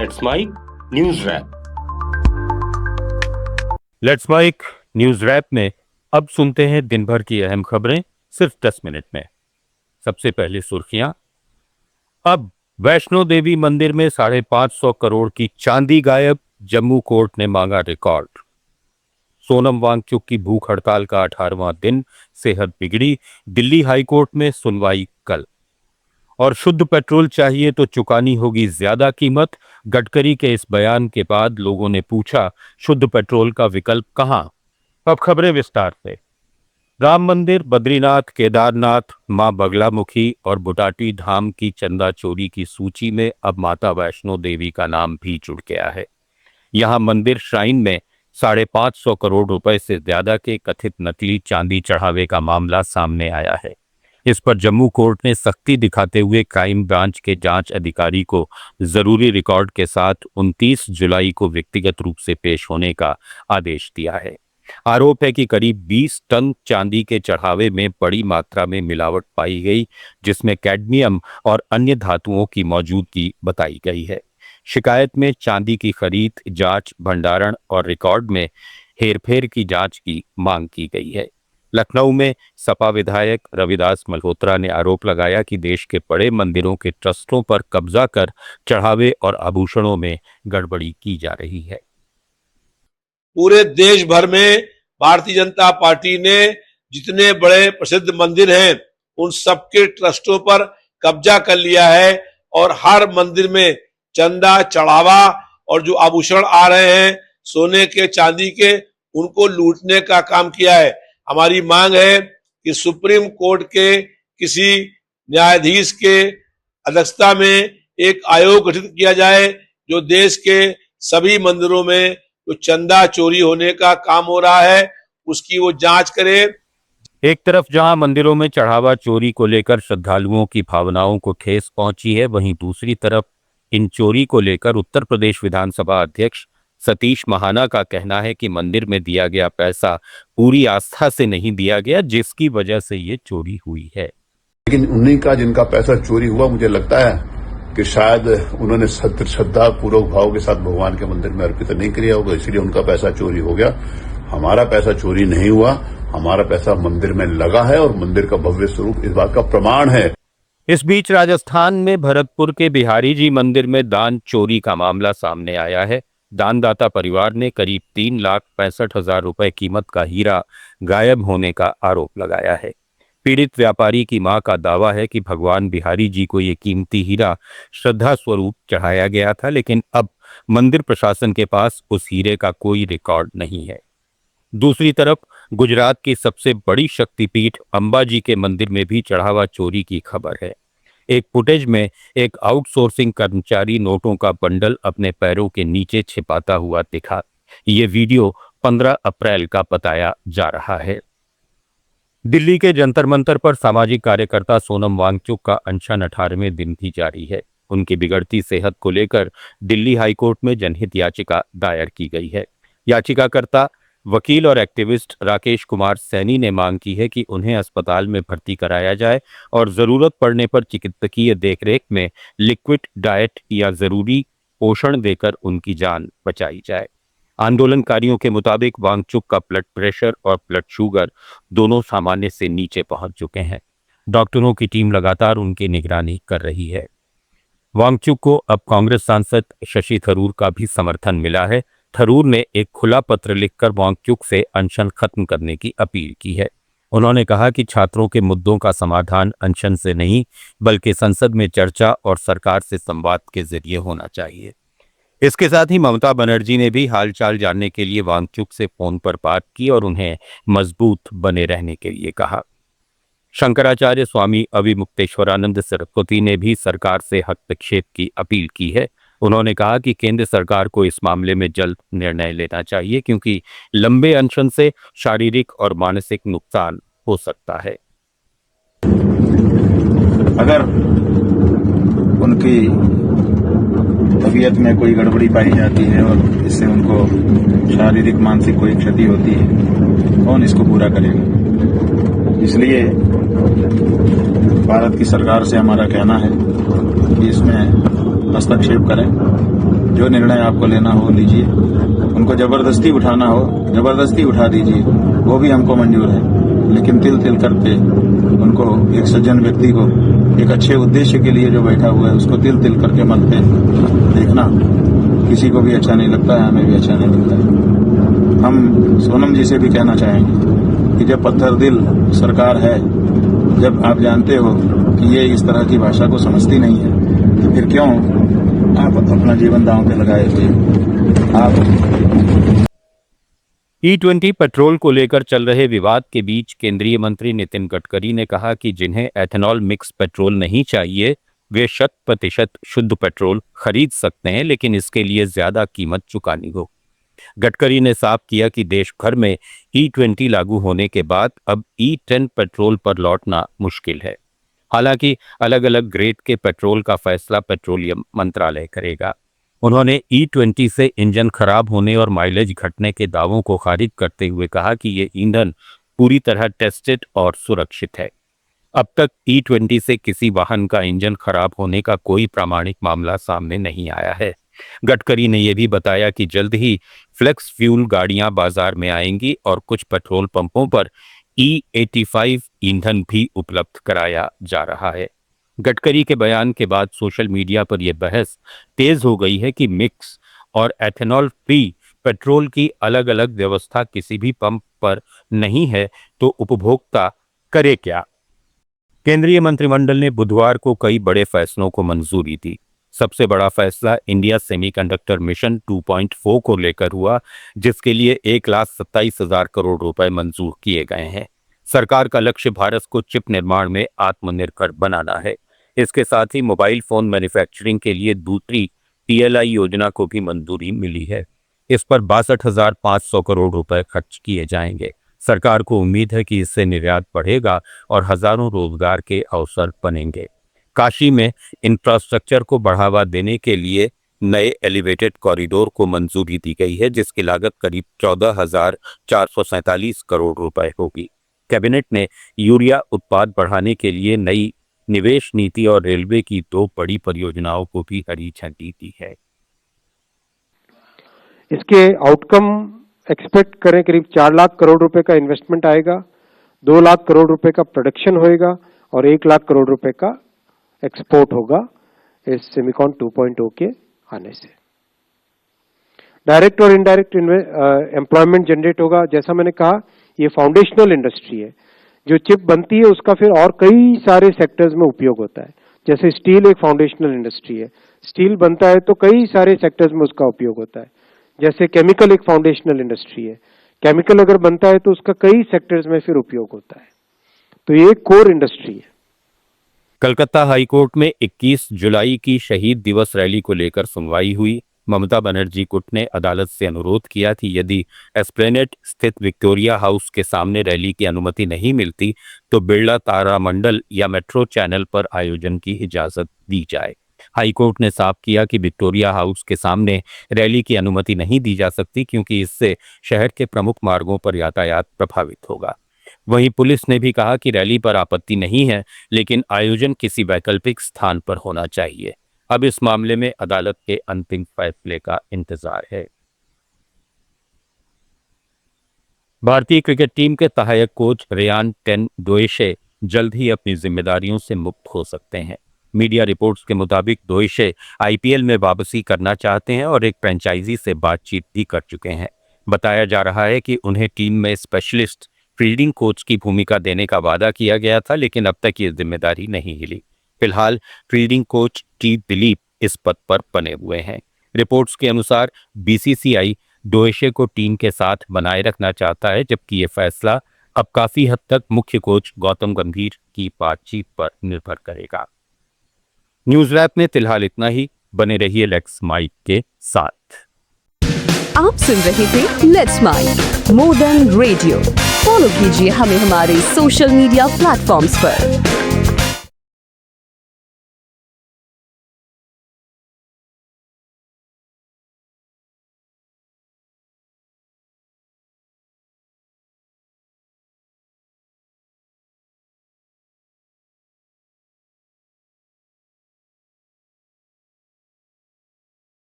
Let's mic news wrap. Let's mic news wrap में अब सुनते हैं दिन भर की अहम खबरें सिर्फ 10 मिनट में। सबसे पहले सुर्खियां। अब वैष्णो देवी मंदिर में 550 करोड़ की चांदी गायब, जम्मू कोर्ट ने मांगा रिकॉर्ड। सोनम वांगचुक की भूख हड़ताल का 18वां दिन, सेहत बिगड़ी, दिल्ली हाईकोर्ट में सुनवाई कल। और शुद्ध पेट्रोल चाहिए तो चुकानी होगी ज्यादा कीमत, गडकरी के इस बयान के बाद लोगों ने पूछा शुद्ध पेट्रोल का विकल्प कहां। अब खबरें विस्तार से। राम मंदिर, बद्रीनाथ, केदारनाथ, मां बगलामुखी और बुटाटी धाम की चंदा चोरी की सूची में अब माता वैष्णो देवी का नाम भी जुड़ गया है। यहां मंदिर श्राइन में 550 करोड़ रुपए से ज्यादा के कथित नकली चांदी चढ़ावे का मामला सामने आया है। इस पर जम्मू कोर्ट ने सख्ती दिखाते हुए क्राइम ब्रांच के जांच अधिकारी को जरूरी रिकॉर्ड के साथ 29 जुलाई को व्यक्तिगत रूप से पेश होने का आदेश दिया है। आरोप है कि करीब 20 टन चांदी के चढ़ावे में बड़ी मात्रा में मिलावट पाई गई, जिसमें कैडमियम और अन्य धातुओं की मौजूदगी बताई गई है। शिकायत में चांदी की खरीद, जांच, भंडारण और रिकॉर्ड में हेरफेर की जांच की मांग की गई है। लखनऊ में सपा विधायक रविदास मल्होत्रा ने आरोप लगाया कि देश के बड़े मंदिरों के ट्रस्टों पर कब्जा कर चढ़ावे और आभूषणों में गड़बड़ी की जा रही है। पूरे देश भर में भारतीय जनता पार्टी ने जितने बड़े प्रसिद्ध मंदिर हैं उन सबके ट्रस्टों पर कब्जा कर लिया है और हर मंदिर में चंदा चढ़ावा और जो आभूषण आ रहे हैं सोने के, चांदी के, उनको लूटने का काम किया है। हमारी मांग है कि सुप्रीम कोर्ट के किसी न्यायाधीश के अध्यक्षता में एक आयोग गठित किया जाए जो देश के सभी मंदिरों में जो चंदा चोरी होने का काम हो रहा है उसकी वो जांच करे। एक तरफ जहां मंदिरों में चढ़ावा चोरी को लेकर श्रद्धालुओं की भावनाओं को ठेस पहुंची है, वहीं दूसरी तरफ इन चोरी को लेकर उत्तर प्रदेश विधानसभा अध्यक्ष सतीश महाना का कहना है कि मंदिर में दिया गया पैसा पूरी आस्था से नहीं दिया गया, जिसकी वजह से ये चोरी हुई है। लेकिन उन्हीं का जिनका पैसा चोरी हुआ, मुझे लगता है कि शायद उन्होंने श्रद्धा पूर्वक भाव के साथ भगवान के मंदिर में अर्पित नहीं किया होगा, इसलिए उनका पैसा चोरी हो गया। हमारा पैसा चोरी नहीं हुआ, हमारा पैसा मंदिर में लगा है और मंदिर का भव्य स्वरूप इस बात का प्रमाण है। इस बीच राजस्थान में भरतपुर के बिहारी जी मंदिर में दान चोरी का मामला सामने आया है। दानदाता परिवार ने करीब 3,65,000 रुपए कीमत का हीरा गायब होने का आरोप लगाया है। पीड़ित व्यापारी की मां का दावा है कि भगवान बिहारी जी को ये कीमती हीरा श्रद्धा स्वरूप चढ़ाया गया था, लेकिन अब मंदिर प्रशासन के पास उस हीरे का कोई रिकॉर्ड नहीं है। दूसरी तरफ गुजरात की सबसे बड़ी शक्तिपीठ अंबाजी के मंदिर में भी चढ़ावा चोरी की खबर है। एक फुटेज में एक आउटसोर्सिंग कर्मचारी नोटों का बंडल अपने पैरों के नीचे छिपाता हुआ दिखा। ये वीडियो 15 अप्रैल का बताया जा रहा है। दिल्ली के जंतर मंतर पर सामाजिक कार्यकर्ता सोनम वांगचुक का अनशन 18वें दिन भी जारी है। उनकी बिगड़ती सेहत को लेकर दिल्ली हाईकोर्ट में जनहित याचिका दायर की गई है। याचिकाकर्ता वकील और एक्टिविस्ट राकेश कुमार सैनी ने मांग की है कि उन्हें अस्पताल में भर्ती कराया जाए और जरूरत पड़ने पर चिकित्सकीय देखरेख में लिक्विड डाइट या जरूरी पोषण देकर उनकी जान बचाई जाए। आंदोलनकारियों के मुताबिक वांगचुक का ब्लड प्रेशर और ब्लड शुगर दोनों सामान्य से नीचे पहुंच चुके हैं। डॉक्टरों की टीम लगातार उनकी निगरानी कर रही है। वांगचुक को अब कांग्रेस सांसद शशि थरूर का भी समर्थन मिला है। थरूर ने एक खुला पत्र लिखकर वांगचुक से अनशन खत्म करने की अपील की है। उन्होंने कहा कि छात्रों के मुद्दों का समाधान अनशन से नहीं बल्कि संसद में चर्चा और सरकार से संवाद के जरिए होना चाहिए। इसके साथ ही ममता बनर्जी ने भी हालचाल जानने के लिए वांगचुक से फोन पर बात की और उन्हें मजबूत बने रहने के लिए कहा। शंकराचार्य स्वामी अविमुक्तेश्वरानंद सरस्वती ने भी सरकार से हस्तक्षेप की अपील की है। उन्होंने कहा कि केंद्र सरकार को इस मामले में जल्द निर्णय लेना चाहिए, क्योंकि लंबे अनशन से शारीरिक और मानसिक नुकसान हो सकता है। अगर उनकी तबीयत में कोई गड़बड़ी पाई जाती है और इससे उनको शारीरिक मानसिक कोई क्षति होती है, कौन इसको पूरा करेगा? इसलिए भारत की सरकार से हमारा कहना है कि इसमें हस्तक्षेप करें जो निर्णय आपको लेना हो लीजिए, उनको जबरदस्ती उठाना हो जबरदस्ती उठा दीजिए, वो भी हमको मंजूर है। लेकिन तिल तिल करते उनको, एक सज्जन व्यक्ति को, एक अच्छे उद्देश्य के लिए जो बैठा हुआ है उसको तिल तिल करके मरते देखना किसी को भी अच्छा नहीं लगता है, हमें भी अच्छा नहीं लगता है। हम सोनम जी से भी कहना चाहेंगे कि जब पत्थर दिल सरकार है, जब आप जानते हो कि ये इस तरह की भाषा को समझती नहीं है, तो फिर क्यों आप अपना जीवन दांव पे लगाए हुए आप। E20 पेट्रोल को लेकर चल रहे विवाद के बीच केंद्रीय मंत्री नितिन गडकरी ने कहा कि जिन्हें एथेनॉल मिक्स पेट्रोल नहीं चाहिए वे 100% शुद्ध पेट्रोल खरीद सकते हैं, लेकिन इसके लिए ज्यादा कीमत चुकानी हो। गडकरी ने साफ किया कि देश भर में E20 लागू होने के बाद अब E10 पेट्रोल पर लौटना मुश्किल है। हालांकि अलग अलग ग्रेड के पेट्रोल का फैसला पेट्रोलियम मंत्रालय करेगा। उन्होंने E20 से इंजन खराब होने और माइलेज घटने के दावों को खारिज करते हुए कहा कि ये ईंधन पूरी तरह टेस्टेड और सुरक्षित है। अब तक E20 से किसी वाहन का इंजन खराब होने का कोई प्रामाणिक मामला सामने नहीं आया है। गडकरी ने यह भी बताया कि जल्द ही फ्लेक्स फ्यूल गाड़ियां बाजार में आएंगी और कुछ पेट्रोल पंपों पर E85 ईंधन भी उपलब्ध कराया जा रहा है। गडकरी के बयान के बाद सोशल मीडिया पर यह बहस तेज हो गई है कि मिक्स और एथेनॉल फ्री पेट्रोल की अलग अलग व्यवस्था किसी भी पंप पर नहीं है तो उपभोक्ता करे क्या। केंद्रीय मंत्रिमंडल ने बुधवार को कई बड़े फैसलों को मंजूरी दी। सबसे बड़ा फैसला इंडिया सेमीकंडक्टर मिशन 2.4 को लेकर हुआ, जिसके लिए 1,27,000 करोड़ रुपए मंजूर किए गए हैं। सरकार का लक्ष्य भारत को चिप निर्माण में आत्मनिर्भर बनाना है। इसके साथ ही मोबाइल फोन मैन्युफैक्चरिंग के लिए दूसरी PLI योजना को भी मंजूरी मिली है। इस पर 62,500 करोड़ रुपए खर्च किए जाएंगे। सरकार को उम्मीद है कि इससे निर्यात बढ़ेगा और हजारों रोजगार के अवसर बनेंगे। काशी में इंफ्रास्ट्रक्चर को बढ़ावा देने के लिए नए एलिवेटेड कॉरिडोर को मंजूरी दी गई है, जिसकी लागत करीब 14,447 करोड़ रुपए होगी। कैबिनेट ने यूरिया उत्पाद बढ़ाने के लिए नई निवेश नीति और रेलवे की 2 बड़ी परियोजनाओं को भी हरी झंडी दी है। इसके आउटकम एक्सपेक्ट करें, करीब 4 लाख करोड़ रुपए का इन्वेस्टमेंट आएगा, 2 लाख करोड़ रुपए का प्रोडक्शन होएगा और 1 लाख करोड़ रुपए का एक्सपोर्ट होगा इस सेमिकॉन 2.0 के आने से। डायरेक्ट और इनडायरेक्ट एम्प्लॉयमेंट जनरेट होगा। जैसा मैंने कहा, ये फाउंडेशनल इंडस्ट्री है। जो चिप बनती है उसका फिर और कई सारे सेक्टर्स में उपयोग होता है। जैसे स्टील एक फाउंडेशनल इंडस्ट्री है, स्टील बनता है तो कई सारे सेक्टर्स में उसका उपयोग होता है। जैसे केमिकल एक फाउंडेशनल इंडस्ट्री है, केमिकल अगर बनता है तो उसका कई सेक्टर्स में फिर उपयोग होता है। तो ये कोर इंडस्ट्री है। कलकत्ता हाईकोर्ट में 21 जुलाई की शहीद दिवस रैली को लेकर सुनवाई हुई। ममता बनर्जी गुट ने अदालत से अनुरोध किया कि यदि एस्प्लेनेड स्थित विक्टोरिया हाउस के सामने रैली की अनुमति नहीं मिलती तो बिरला तारामंडल या मेट्रो चैनल पर आयोजन की इजाजत दी जाए। हाईकोर्ट ने साफ किया कि विक्टोरिया हाउस के सामने रैली की अनुमति नहीं दी जा सकती, क्योंकि इससे शहर के प्रमुख मार्गों पर यातायात प्रभावित होगा। वहीं पुलिस ने भी कहा कि रैली पर आपत्ति नहीं है, लेकिन आयोजन किसी वैकल्पिक स्थान पर होना चाहिए। अब इस मामले में अदालत के अंतिम फैसले का इंतजार है। भारतीय क्रिकेट टीम के सहायक कोच रेयान टेन डोएशे जल्द ही अपनी जिम्मेदारियों से मुक्त हो सकते हैं। मीडिया रिपोर्ट्स के मुताबिक डोएशे IPL में वापसी करना चाहते हैं और एक फ्रेंचाइजी से बातचीत भी कर चुके हैं। बताया जा रहा है कि उन्हें टीम में स्पेशलिस्ट फील्डिंग कोच की भूमिका देने का वादा किया गया था, लेकिन अब तक ये जिम्मेदारी नहीं मिली। फिलहाल फील्डिंग कोच टी दिलीप इस पद पर बने हुए हैं। रिपोर्ट्स के अनुसार BCCI डोएशे को टीम के साथ बनाए रखना चाहता है, जबकि ये फैसला अब काफी हद तक मुख्य कोच गौतम गंभीर की बातचीत पर निर्भर करेगा। न्यूज रैप में फिलहाल इतना ही। बने रहिए लेट्स माइक के साथ। आप सुन रहे थे let's mic more than radio. Follow कीजिए हमें हमारे सोशल मीडिया प्लेटफॉर्म्स पर।